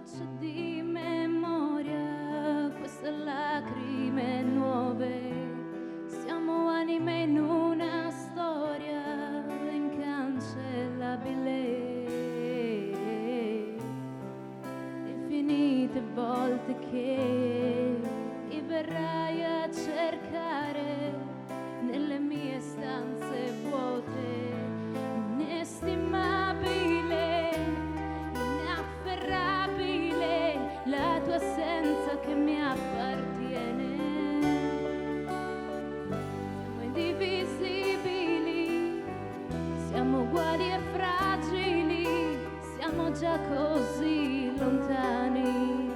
gocce di memoria, queste lacrime nuove, siamo anime in una storia incancellabile. Infinite volte che mi verrai a cercare nelle mie stanze vuote, inestimabile, inafferrabile, la tua assenza che mi appartiene. Siamo indivisibili, siamo uguali e fragili, siamo già così lontani.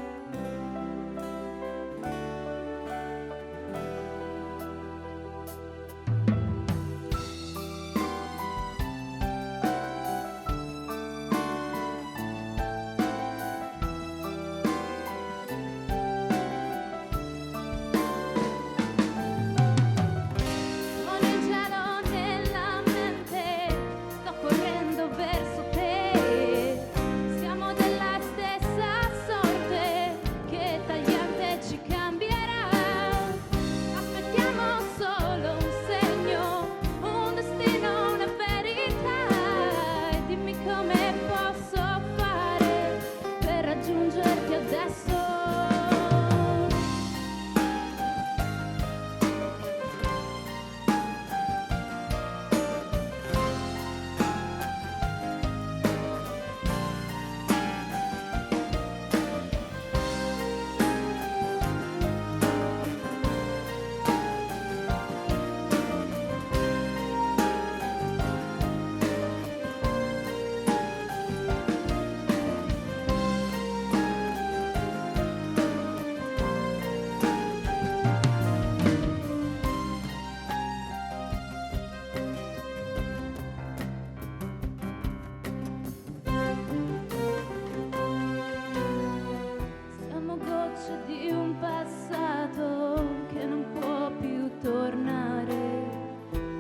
Di un passato che non può più tornare,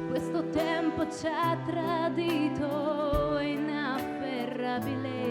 questo tempo ci ha tradito, è inafferrabile.